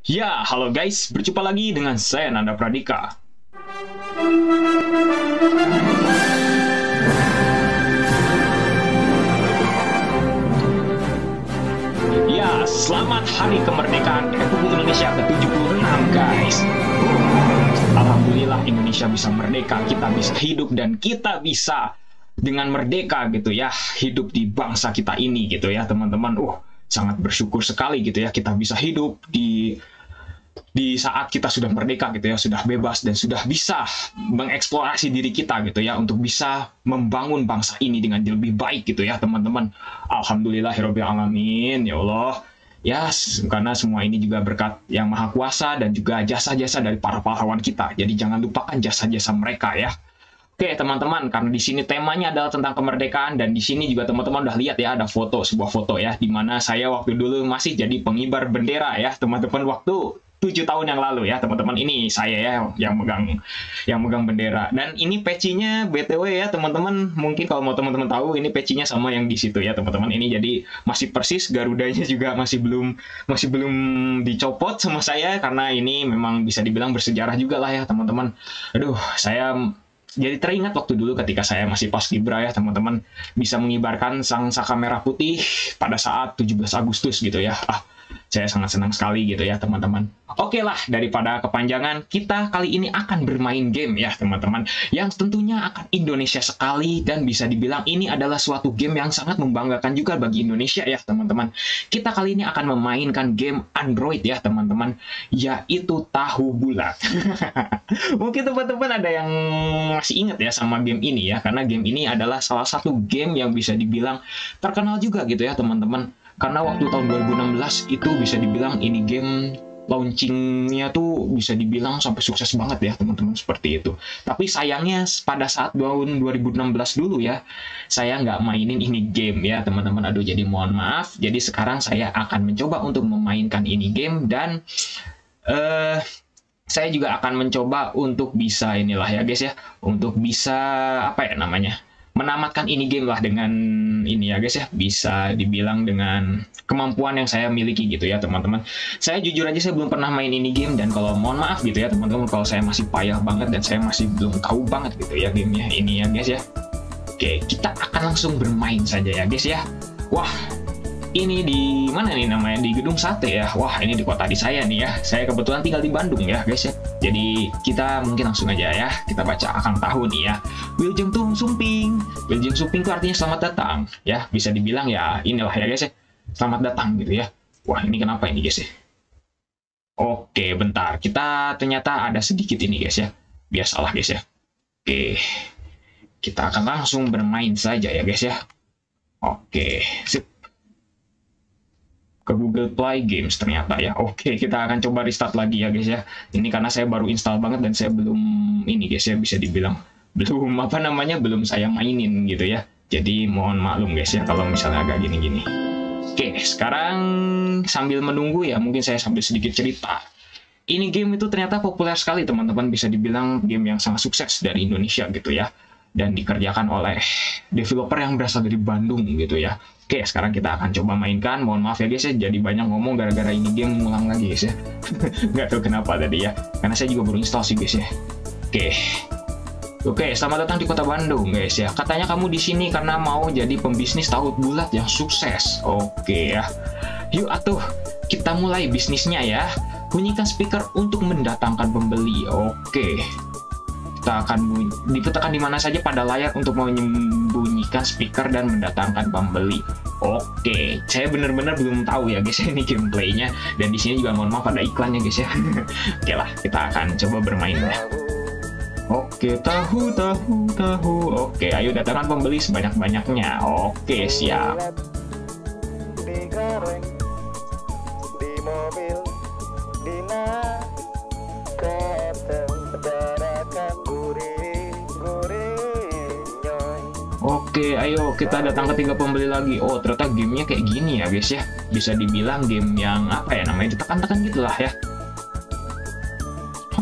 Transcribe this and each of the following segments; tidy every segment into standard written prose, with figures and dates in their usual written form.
Ya, halo guys, berjumpa lagi dengan saya Nanda Pradika. Ya, selamat Hari Kemerdekaan Republik Indonesia ke-76 guys. Alhamdulillah Indonesia bisa merdeka, kita bisa hidup dan kita bisa dengan merdeka gitu ya, hidup di bangsa kita ini gitu ya teman-teman. Sangat bersyukur sekali gitu ya, kita bisa hidup di saat kita sudah merdeka gitu ya, sudah bebas dan sudah bisa mengeksplorasi diri kita gitu ya, untuk bisa membangun bangsa ini dengan lebih baik gitu ya teman-teman. Alhamdulillahirabbil alamin ya Allah. Ya, karena semua ini juga berkat Yang Maha Kuasa dan juga jasa-jasa dari para pahlawan kita. Jadi jangan lupakan jasa-jasa mereka ya. Oke teman-teman, karena di sini temanya adalah tentang kemerdekaan dan di sini juga teman-teman udah lihat ya, ada sebuah foto ya, di mana saya waktu dulu masih jadi pengibar bendera ya teman-teman, waktu 7 tahun yang lalu ya teman-teman. Ini saya ya yang megang bendera, dan ini pecinya BTW ya teman-teman. Mungkin kalau mau teman-teman tahu, ini pecinya sama yang di situ ya teman-teman. Ini jadi masih persis, garudanya juga masih belum dicopot sama saya, karena ini memang bisa dibilang bersejarah juga lah ya teman-teman. Aduh, saya jadi teringat waktu dulu ketika saya masih paskibra ya teman-teman, bisa mengibarkan sang saka merah putih pada saat 17 Agustus gitu ya. Saya sangat senang sekali gitu ya teman-teman. Oke lah, daripada kepanjangan, kita kali ini akan bermain game ya teman-teman, yang tentunya akan Indonesia sekali, dan bisa dibilang ini adalah suatu game yang sangat membanggakan juga bagi Indonesia ya teman-teman. Kita kali ini akan memainkan game Android ya teman-teman, yaitu Tahu Bulat. Mungkin teman-teman ada yang masih ingat ya sama game ini ya, karena game ini adalah salah satu game yang bisa dibilang terkenal juga gitu ya teman-teman. Karena waktu tahun 2016 itu bisa dibilang ini game launchingnya tuh bisa dibilang sampai sukses banget ya teman-teman, seperti itu. Tapi sayangnya pada saat tahun 2016 dulu ya, saya nggak mainin ini game ya teman-teman. Aduh, jadi mohon maaf. Jadi sekarang saya akan mencoba untuk memainkan ini game, dan saya juga akan mencoba untuk bisa inilah ya guys ya, untuk bisa apa ya namanya, menamatkan ini game lah dengan ini ya guys ya, bisa dibilang dengan kemampuan yang saya miliki gitu ya teman-teman. Saya jujur aja saya belum pernah main ini game, dan kalau mohon maaf gitu ya teman-teman kalau saya masih payah banget dan saya masih belum tahu banget gitu ya gamenya ini ya guys ya. Oke, kita akan langsung bermain saja ya guys ya. Wah, ini di mana nih namanya, di Gedung Sate ya. Wah, ini di kota di saya nih ya. Saya kebetulan tinggal di Bandung ya guys ya. Jadi kita mungkin langsung aja ya, kita baca akan tahu nih ya. Wilujeng Sumping. Wilujeng Sumping itu artinya selamat datang ya. Bisa dibilang ya inilah ya guys ya, selamat datang gitu ya. Wah, ini kenapa ini guys ya. Oke, bentar. Kita ternyata ada sedikit ini guys ya. Biasalah guys ya. Oke. Kita akan langsung bermain saja ya guys ya. Oke, sip. Ke Google Play Games ternyata ya. Oke, kita akan coba restart lagi ya guys ya. Ini karena saya baru install banget dan saya belum ini guys ya, bisa dibilang belum apa namanya, belum saya mainin gitu ya. Jadi mohon maklum guys ya kalau misalnya agak gini-gini. Oke, sekarang sambil menunggu ya, mungkin saya sambil sedikit cerita. Ini game itu ternyata populer sekali teman-teman, bisa dibilang game yang sangat sukses dari Indonesia gitu ya, dan dikerjakan oleh developer yang berasal dari Bandung gitu ya. Oke, sekarang kita akan coba mainkan. Mohon maaf ya guys ya, jadi banyak ngomong gara-gara ini game ngulang lagi guys ya. Nggak tahu kenapa tadi ya, karena saya juga baru install sih guys ya. Oke, selamat datang di kota Bandung guys ya. Katanya kamu di sini karena mau jadi pembisnis tahu bulat yang sukses. Oke ya, yuk atuh kita mulai bisnisnya ya. Bunyikan speaker untuk mendatangkan pembeli. Oke, kita akan diputarkan di mana saja pada layar untuk menyembunyikan speaker dan mendatangkan pembeli. Oke, saya benar-benar belum tahu ya guys ini gameplaynya, dan di sini juga mohon maaf ada iklannya guys ya. Oke lah, kita akan coba bermain ya. Oke, tahu. Oke, ayo datangkan pembeli sebanyak-banyaknya. Oke, siap. Di mobil, di Oke, ayo kita datang ke 3 pembeli lagi. Oh, ternyata gamenya kayak gini ya guys ya. Bisa dibilang game yang apa ya namanya, ditekan-tekan gitulah ya.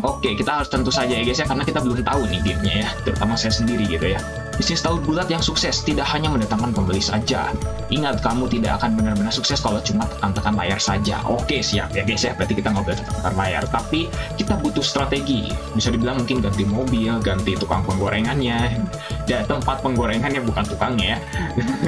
Oke, kita harus tentu saja ya guys ya, karena kita belum tahu nih gamenya ya, terutama saya sendiri gitu ya. Bisnis tahu bulat yang sukses tidak hanya mendatangkan pembeli saja. Ingat, kamu tidak akan benar-benar sukses kalau cuma tekan-tekan layar saja. Oke, siap ya guys ya, berarti kita nggak boleh tekan layar. Tapi kita butuh strategi. Bisa dibilang mungkin ganti mobil, ganti tukang penggorengannya. Dan tempat penggorengannya bukan tukangnya ya.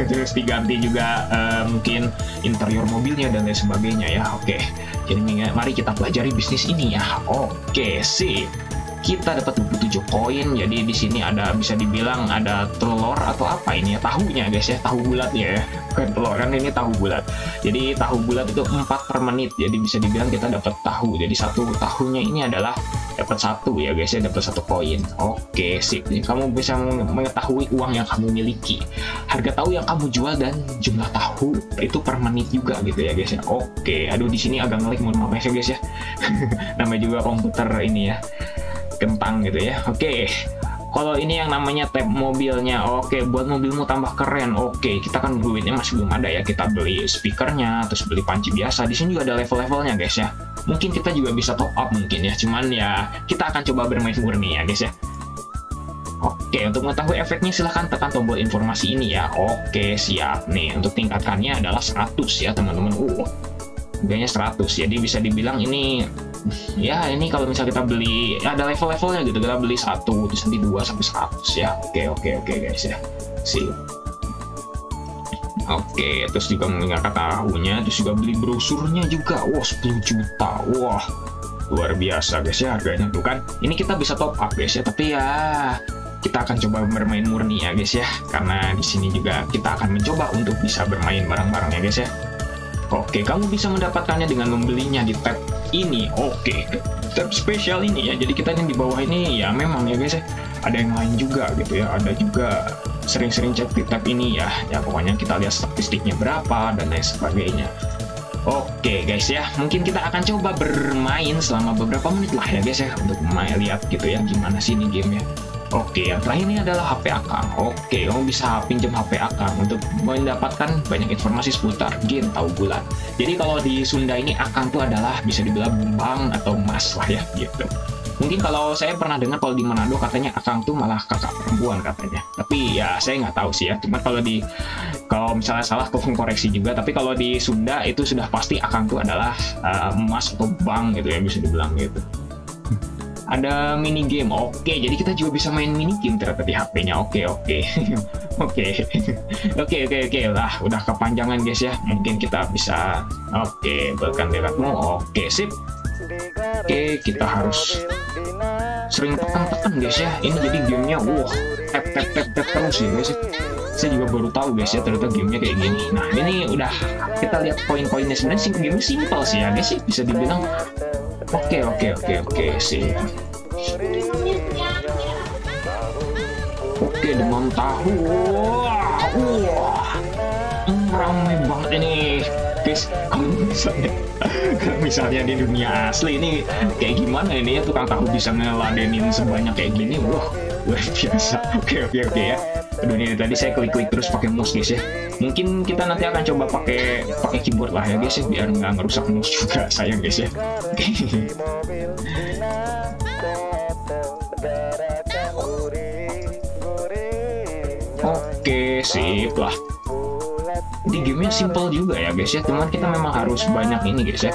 Terus diganti juga mungkin interior mobilnya dan lain sebagainya ya. Oke, jadi mari kita pelajari bisnis ini ya. Oke, sip. Kita dapat 27 koin. Jadi di sini ada, bisa dibilang ada telur atau apa ini ya, tahunya guys ya, tahu bulat ya, bukan telur kan, ini tahu bulat. Jadi tahu bulat itu 4 per menit. Jadi bisa dibilang kita dapat tahu. Jadi satu tahunya ini adalah dapat 1 ya guys ya, dapat 1 koin. Oke, sip. Jadi kamu bisa mengetahui uang yang kamu miliki, harga tahu yang kamu jual, dan jumlah tahu itu per menit juga gitu ya guys ya. Oke, aduh di sini agak ngelik, mohon maaf ya guys ya. Namanya juga komputer ini ya, kentang gitu ya. Oke, kalau ini yang namanya tab mobilnya. Oke, buat mobilmu tambah keren. Oke, kita kan duitnya masih belum ada ya, kita beli speakernya, terus beli panci biasa. Di sini juga ada level-levelnya guys ya. Mungkin kita juga bisa top up mungkin ya, cuman ya kita akan coba bermain murni ya guys ya. Oke, untuk mengetahui efeknya silahkan tekan tombol informasi ini ya. Oke, siap nih. Untuk tingkatannya adalah 100 ya teman-teman. Harganya 100, jadi bisa dibilang ini ya, ini kalau misalnya kita beli ya, ada level-levelnya gitu, kita beli 1 terus nanti 2 sampai 100 ya. Oke guys ya, sip. Oke, terus juga mengingatkan tahunya, terus juga beli brosurnya juga. Wah, 10 juta. Wah, luar biasa guys ya harganya tuh kan. Ini kita bisa top up guys ya, tapi ya kita akan coba bermain murni ya guys ya, karena di sini juga kita akan mencoba untuk bisa bermain bareng-bareng ya guys ya. Oke, kamu bisa mendapatkannya dengan membelinya di tab ini. Oke, tab spesial ini ya. Jadi kita yang di bawah ini ya, memang ya guys ya, ada yang lain juga gitu ya. Ada juga sering-sering cek di tab ini ya. Ya pokoknya kita lihat statistiknya berapa dan lain sebagainya. Oke guys ya, mungkin kita akan coba bermain selama beberapa menit lah ya guys ya, untuk lihat gitu ya gimana sih ini gamenya. Oke, yang terakhir ini adalah HP Akang. Oke, kamu bisa pinjam HP Akang untuk mendapatkan banyak informasi seputar game tahu bulat. Jadi kalau di Sunda ini Akang itu adalah bisa dibilang bang atau mas lah ya gitu. Mungkin kalau saya pernah dengar kalau di Manado katanya Akang tuh malah kakak perempuan katanya. Tapi ya saya nggak tahu sih ya. Cuma kalau misalnya salah tolong koreksi juga. Tapi kalau di Sunda itu sudah pasti Akang tuh adalah mas atau bang gitu ya, bisa dibilang gitu. Ada mini game. Oke, jadi kita juga bisa main mini game ternyata di HP-nya. Oke. Oke lah, udah kepanjangan guys ya. Mungkin kita bisa bahkan lewatmu. Oke, sip. Oke, kita harus sering tekan guys ya. Ini jadi gamenya tap terus ya guys ya. Saya juga baru tahu guys ya, ternyata gamenya kayak gini. Nah, ini udah kita lihat poin-poinnya. Sebenarnya gamenya simpel sih ya guys sih, bisa dibilang. Oke sih. Oke, demam tahu. Wah, ramai banget ini guys. Kalau misalnya di dunia asli ini kayak gimana ini ya, tukang tahu bisa ngeladenin sebanyak kayak gini. Wah, luar biasa. Oke ya. Aduh, ini tadi saya klik terus pakai mouse guys ya. Mungkin kita nanti akan coba pakai keyboard lah ya guys ya, biar nggak ngerusak mouse juga sayang guys ya. Oke, sip lah. Jadi gamenya simple juga ya guys ya, cuman kita memang harus banyak ini guys ya,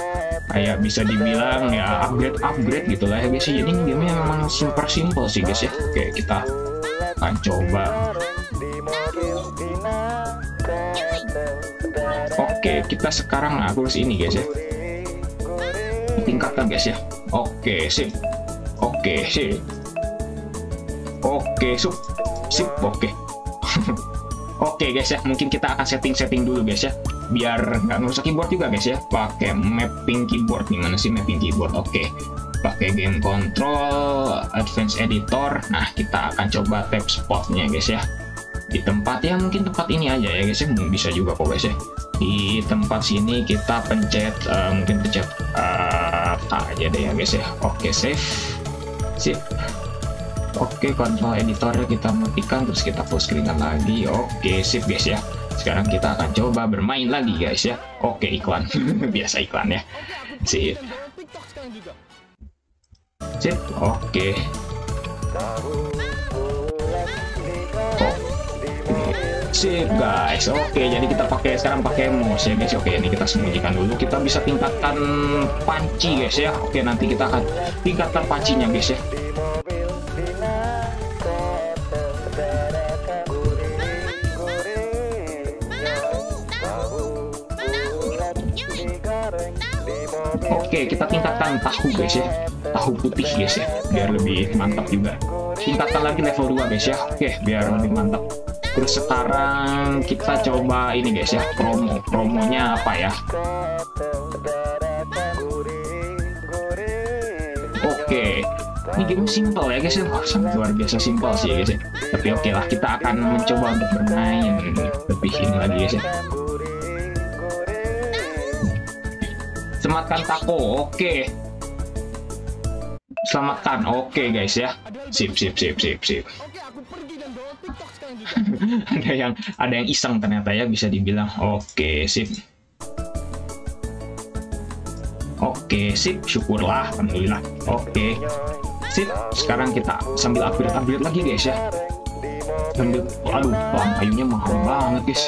kayak bisa dibilang ya upgrade gitu lah ya guys ya. Jadi gamenya memang super simple sih guys ya. Oke, kita akan coba. Oke, kita sekarang harus ini guys ya, tingkatkan guys ya. Oke, sip. Oke, sip. Oke. Oke guys ya, mungkin kita akan setting dulu guys ya, biar nggak ngerusak keyboard juga guys ya. Pakai mapping keyboard. Gimana sih mapping keyboard? Oke, pakai game control, advanced editor. Nah, kita akan coba tab spotnya guys ya. Di tempat ya, mungkin tempat ini aja ya guys ya, bisa juga kok guys ya. Di tempat sini kita pencet mungkin pencet K aja deh ya guys ya. Oke, save. Sip. Oke, control editornya kita matikan, terus kita full screenan lagi. Oke, sip guys ya. Sekarang kita akan coba bermain lagi guys ya. Oke, iklan. Biasa iklan ya. Sip. Oke. Sip guys, oke jadi kita sekarang pakai mouse ya guys. Oke ini kita sembunyikan dulu, kita bisa tingkatkan panci guys ya. Oke nanti kita akan tingkatkan pancinya guys ya. Oke kita tingkatkan tahu guys ya, tahu putih guys ya, biar lebih mantap juga. Tingkatkan lagi level 2 guys ya. Oke biar lebih mantap. Terus sekarang kita coba ini guys ya, promonya apa ya. Oke ini game simple ya guys ya. Sangat luar biasa simple sih ya guys ya. Tapi oke lah, kita akan mencoba untuk bermain lebih ini lagi guys ya. Selamatkan Tako, oke. Selamatkan, oke guys ya. Sip. ada yang iseng ternyata ya, bisa dibilang. Oke, sip. Oke, sip. Syukurlah, alhamdulillah. Oke, sip. Sekarang kita sambil upgrade lagi guys ya. Aduh, kayunya mahal banget guys.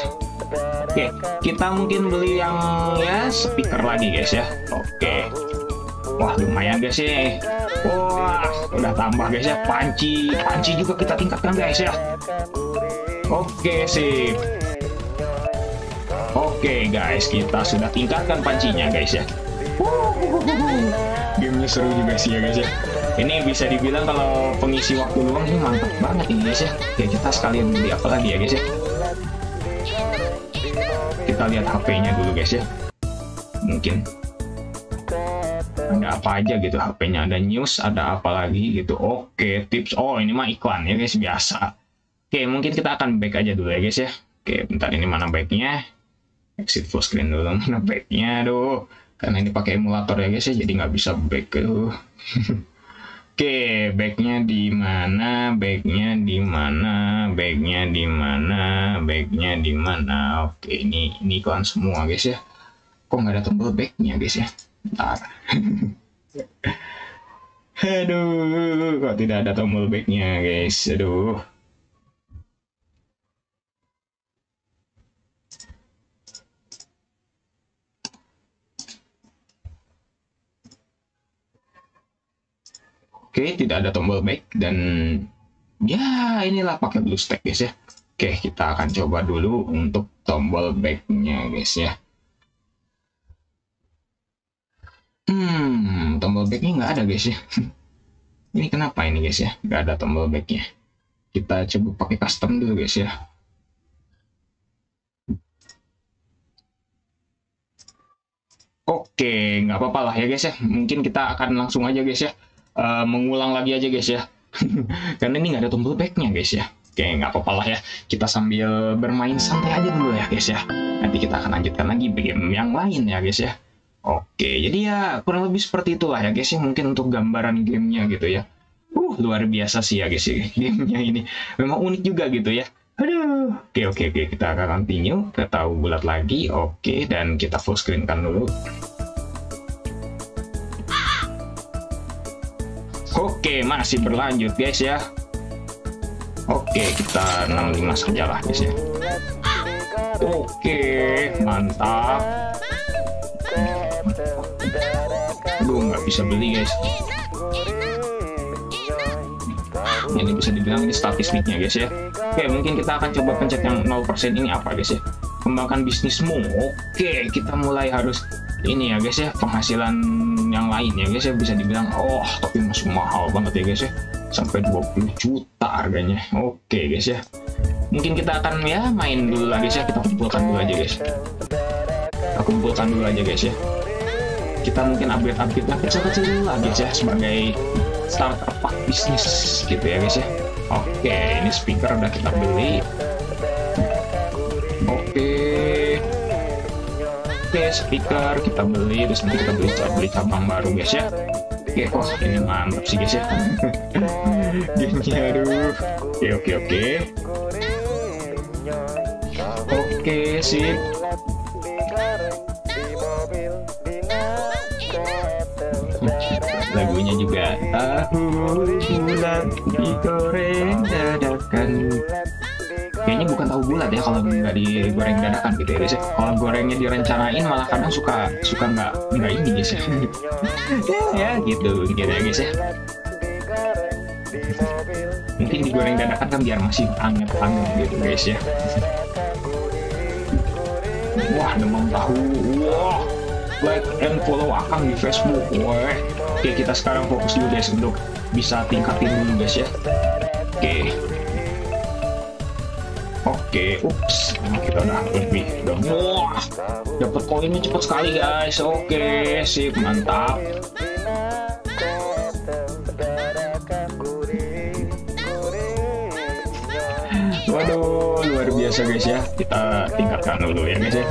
Oke, kita mungkin beli yang ya speaker lagi guys ya. Oke. Wah, lumayan guys ya. Wah, udah tambah guys ya. Panci juga kita tingkatkan guys ya. Oke, sip. Oke guys, kita sudah tingkatkan pancinya guys ya. Gamenya seru juga sih ya guys ya. Ini bisa dibilang kalau pengisi waktu luang sih mantap banget ini guys ya. Oke, kita sekalian beli apa lagi ya guys ya. Kita lihat HP-nya dulu guys ya. Mungkin ada apa aja gitu HP-nya, ada news, ada apa lagi gitu. Oke, tips. Oh, ini mah iklan ya guys, biasa. Oke, mungkin kita akan back aja dulu ya guys ya. Oke, bentar, ini mana backnya? Exit full screen dulu, mana backnya? Aduh, karena ini pakai emulator ya guys ya, jadi nggak bisa back tuh. Oke, backnya di mana? Backnya di mana? Backnya di mana? Backnya di mana? Oke, ini iklan semua guys ya. Kok nggak ada tombol backnya guys ya? Bentar. Aduh, kok tidak ada tombol backnya guys? Aduh. Oke, tidak ada tombol back dan ya inilah pakai BlueStack guys ya. Oke, kita akan coba dulu untuk tombol backnya guys ya. Tombol backnya nggak ada guys ya. Ini kenapa ini guys ya? Nggak ada tombol backnya. Kita coba pakai custom dulu guys ya. Oke, nggak apa-apa lah ya guys ya. Mungkin kita akan langsung aja guys ya. Mengulang lagi aja guys ya. Karena ini nggak ada tombol backnya guys ya. Oke, nggak apa-apa lah ya, kita sambil bermain santai aja dulu ya guys ya. Nanti kita akan lanjutkan lagi game yang lain ya guys ya. Oke, jadi ya kurang lebih seperti itulah ya guys ya. Mungkin untuk gambaran gamenya gitu ya. Luar biasa sih ya guys ya. Gamenya ini memang unik juga gitu ya. Aduh. Oke, kita akan continue ke tahu bulat lagi. Oke, dan kita full screen kan dulu. Oke, masih berlanjut guys ya. Oke, kita 65 saja lah guys ya. Oke, mantap. Aduh, nggak bisa beli guys. Ini bisa dibilang ini statistiknya guys ya. Oke, mungkin kita akan coba pencet yang 0% ini apa guys ya. Kembangkan bisnismu. Oke, kita mulai harus ini ya guys ya, penghasilan yang lain ya guys ya, bisa dibilang. Oh, tapi masih mahal banget ya guys ya, sampai 20 juta harganya. Oke guys ya, mungkin kita akan ya main dulu lah guys ya. Kita kumpulkan dulu aja guys, ya. Kita mungkin upgrade yang kecil-kecil dulu lah guys ya, sebagai starter pack bisnis gitu ya guys ya. Oke, ini speaker udah kita beli. Oke, speaker kita beli, terus nanti kita beli cabang baru guys ya. Oke, oh ini mantap sih guys ya. Gamenya aduh. Oke. Oke, sip. Lagunya juga tahu bulat digoreng dadakan. Oke, kayaknya bukan tahu bulat ya kalau nggak digoreng dadakan gitu ya guys ya. Kalau gorengnya direncanain malah kadang suka nggak ini guys ya. Ya gitu ya guys ya. Mungkin digoreng dadakan kan biar masih hangat gitu guys ya. Wah, demam tahu. Wah, like and follow Akang di Facebook. Wah, oke, kita sekarang fokus dulu guys untuk bisa tingkatin dulu guys ya. Oke, ups, kita udah lebih. Wah, dapat koinnya cepet sekali guys. Oke, sip, mantap. Waduh, luar biasa guys ya. Kita tingkatkan dulu ya guys ya.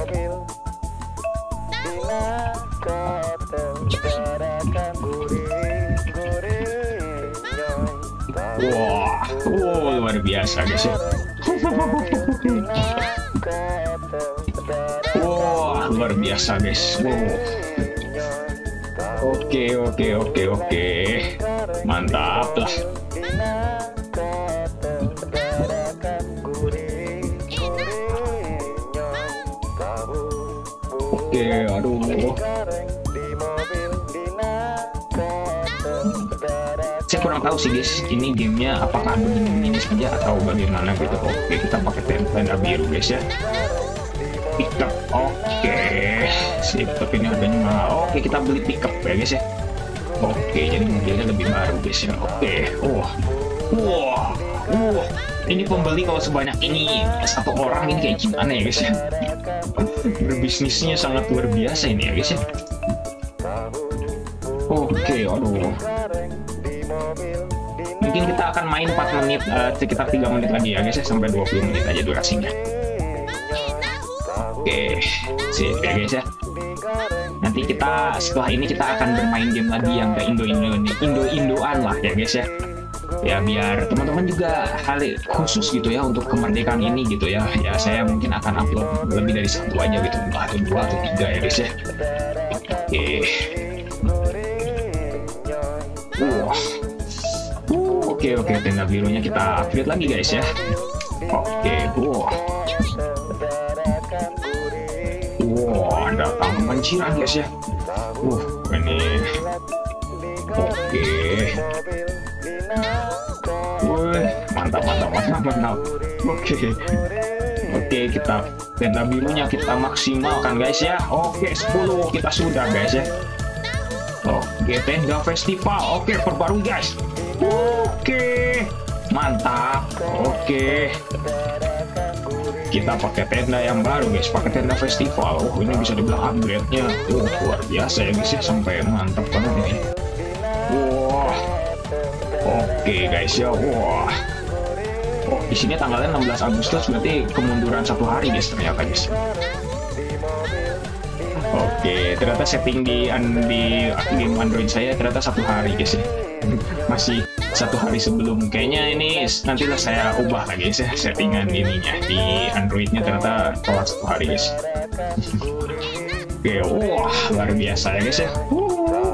Wah, luar biasa guys ya. Wah, luar biasa guys. Oke. Mantap lah. Oke, aduh. Saya kurang tahu sih guys, ini gamenya apakah begini saja atau bagaimana gitu. Oke, kita pakai tenda biru guys ya. Pickup, oke, sip. Tapi ini harganya mahal. Oke, kita beli pickup ya guys ya. Oke, jadi mobilnya lebih baru guys ya. Oke, wah. Ini pembeli kalau sebanyak ini satu orang ini kayak gimana ya guys ya. Berbisnisnya sangat luar biasa ini ya guys ya. Oke, aduh. Mungkin kita akan main 4 menit, sekitar 3 menit lagi ya guys ya, sampai 20 menit aja durasinya. Oke, sip ya guys ya. Nanti kita setelah ini kita akan bermain game lagi yang ke Indo-Indoan lah ya guys ya. Ya biar teman-teman juga hal khusus gitu ya untuk kemerdekaan ini gitu ya. Ya saya mungkin akan upload lebih dari 1 aja gitu, atau 2 atau 3 ya guys ya. Oke, tenda birunya kita upgrade lagi guys ya. Oke, datang kebanjiran guys ya. Ini. Oke. Mantap. Oke, kita tenda birunya kita maksimalkan guys ya. Oke, 10 kita sudah guys ya. Oke, tenda festival. Oke, perbarui guys. Oke, mantap. Oke, kita pakai tenda yang baru guys, pakai tenda festival. Ini bisa dibilang upgrade-nya luar biasa ya guys ya, sampai mantap banget ini. Oke guys ya. Di sini tanggalnya 16 Agustus, berarti kemunduran 1 hari guys ternyata guys. Oke, ternyata setting di game Android saya ternyata 1 hari guys ya. Masih 1 hari sebelum. Kayaknya ini nantilah saya ubah lagi guys ya, settingan ininya di Androidnya ternyata telat 1 hari guys. Oke, luar biasa ya guys ya.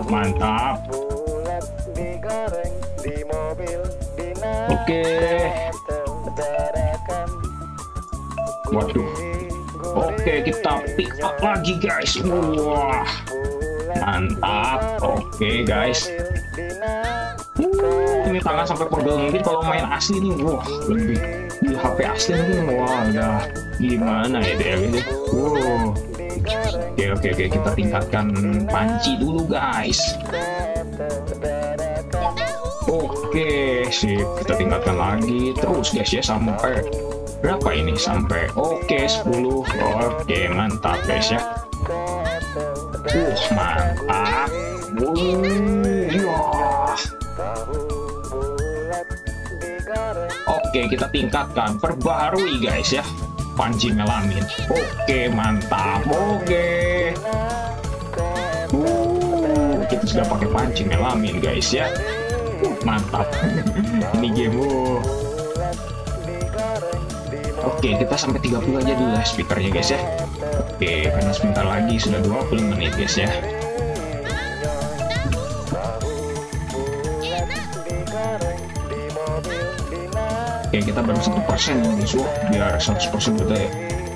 Mantap. Oke. Waduh. Oke, kita pick up lagi guys. Wah, mantap. Oke guys. Ini tangan sampai pegel. Mungkin kalau main asli nih, lebih di HP asli mungkin udah gimana ya dia gitu. Oke, kita tingkatkan panci dulu guys. Oke, sip, kita tingkatkan lagi terus guys ya sampai berapa ini, sampai 10. Oke, mantap guys ya. Mantap. Oke, kita tingkatkan, perbarui guys ya, panci melamin. Oke, mantap. Oke, kita sudah pakai panci melamin guys ya. Mantap. Ini game. Oke, kita sampai 30 aja dulu ya speakernya guys ya. Oke, karena sebentar lagi sudah 20 menit guys ya. Oke, Oke, kita baru 1% nih guys. Wah, biar 100% kita ya.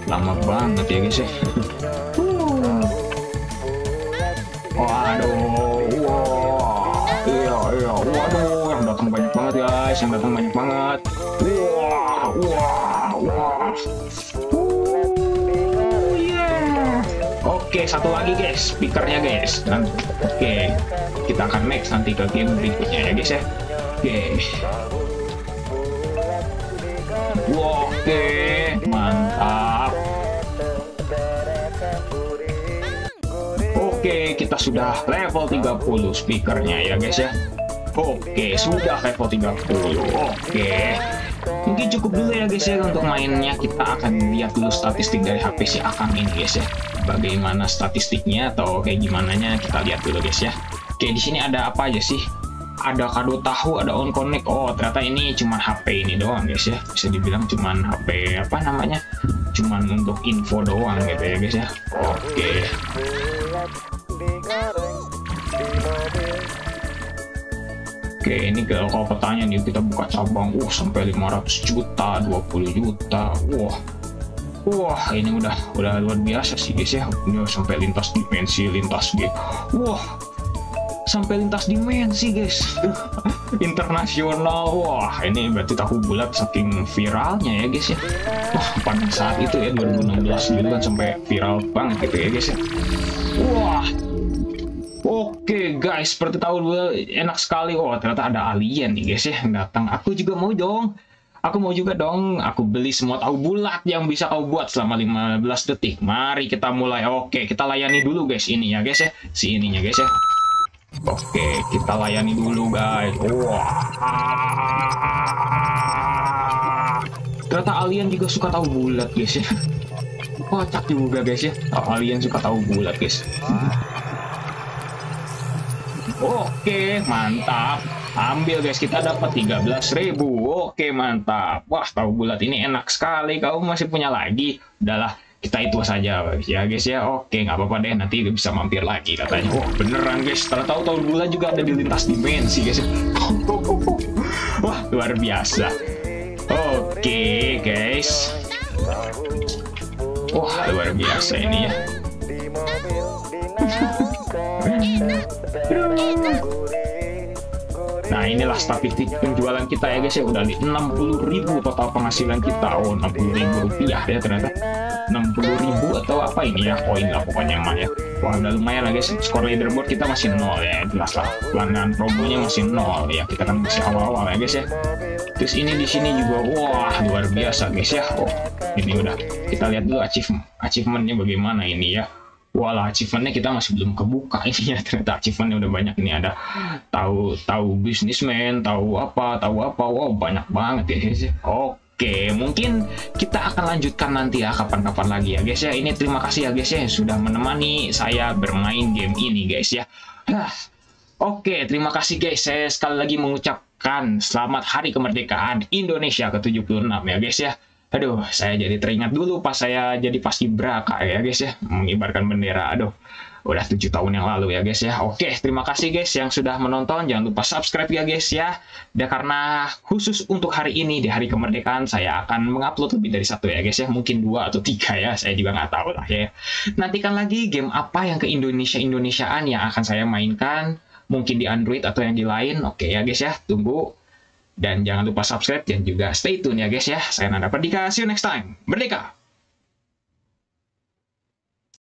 Lama banget ya guys ya. Waduh, wah, iya, waduh, yang datang banyak banget guys, yang datang banyak banget. Wah. Yeah. Oke, satu lagi guys, speakernya guys. Oke, kita akan next nanti ke game berikutnya ya guys ya. Oke, mantap. Oke, kita sudah level 30 speakernya ya guys ya. Oke, sudah level 30. Oke, mungkin cukup dulu ya guys ya untuk mainnya. Kita akan lihat dulu statistik dari HP si Akang ini guys ya. Bagaimana statistiknya atau kayak gimana nya, kita lihat dulu guys ya. Oke, di sini ada apa aja sih? Ada kado tahu, ada on connect. Oh, ternyata ini cuma HP ini doang guys ya. Bisa dibilang cuman HP apa namanya? Cuman untuk info doang gitu ya guys ya. Oke. Oke, ini kalau pertanyaan nih, kita buka cabang. Sampai 500 juta, 20 juta. Wah, ini udah luar biasa sih guys ya. Ini sampai lintas dimensi, lintas game. Wah, sampai lintas dimensi guys. Internasional. Wah, ini berarti tahu bulat saking viralnya ya guys ya. Wah, pada saat itu ya 2016 gitu kan sampai viral banget gitu ya guys ya. Wah. Oke guys, seperti tahu bulat enak sekali. Ternyata ada alien nih guys ya yang datang. Aku juga mau dong. Aku mau juga dong. Aku beli semua tahu bulat yang bisa kau buat selama 15 detik. Mari kita mulai. Oke, kita layani dulu guys ini ya guys ya. Si ininya guys ya. Oke, kita layani dulu guys. Wah. Ternyata alien juga suka tahu bulat guys ya. Kocak juga guys ya. Alien suka tahu bulat guys. Oke, mantap. Ambil guys, kita dapat 13.000. Oke, mantap. Wah, tahu bulat ini enak sekali. Kau masih punya lagi? Udahlah, kita itu saja ya guys ya. Oke, nggak apa-apa deh, nanti bisa mampir lagi katanya. Beneran guys, setelah tahu bulat juga ada di lintas dimensi guys. Wah, luar biasa. Oke guys. Wah, luar biasa ini ya. Nah, inilah statistik penjualan kita ya guys ya. Udah di 60.000 total penghasilan kita. 60.000 rupiah ya ternyata. 60.000 atau apa ini ya, koin lah pokoknya mah ya. Wah, udah lumayan lah guys. Skor leaderboard kita masih 0 ya, jelas lah. Pelanggan promonya masih 0 ya. Kita kan masih awal-awal ya guys ya. Terus ini di sini juga, wah luar biasa guys ya. Ini udah kita lihat dulu achievementnya bagaimana ini ya. Walah, achievementnya kita masih belum kebuka ini ya. Ternyata achievementnya udah banyak. Ini ada tahu bisnismen, tahu apa. Wow, banyak banget ya guys ya. Oke, mungkin kita akan lanjutkan nanti ya kapan-kapan lagi ya guys ya. Ini terima kasih ya guys ya yang sudah menemani saya bermain game ini guys ya. Oke, terima kasih guys. Saya sekali lagi mengucapkan selamat Hari Kemerdekaan Indonesia ke-76 ya guys ya. Aduh, saya jadi teringat dulu pas saya jadi paskibraka ya guys ya, mengibarkan bendera. Aduh, udah 7 tahun yang lalu ya guys ya. Oke, terima kasih guys yang sudah menonton. Jangan lupa subscribe ya guys ya. Dan karena khusus untuk hari ini, di Hari Kemerdekaan, saya akan mengupload lebih dari 1 ya guys ya. Mungkin 2 atau 3 ya, saya juga nggak tahu lah ya. Nantikan lagi game apa yang ke Indonesiaan yang akan saya mainkan. Mungkin di Android atau yang di lain. Oke ya guys ya, tunggu. Dan jangan lupa subscribe dan juga stay tune ya guys ya. Saya Nanda Perdika, see you next time. Merdeka!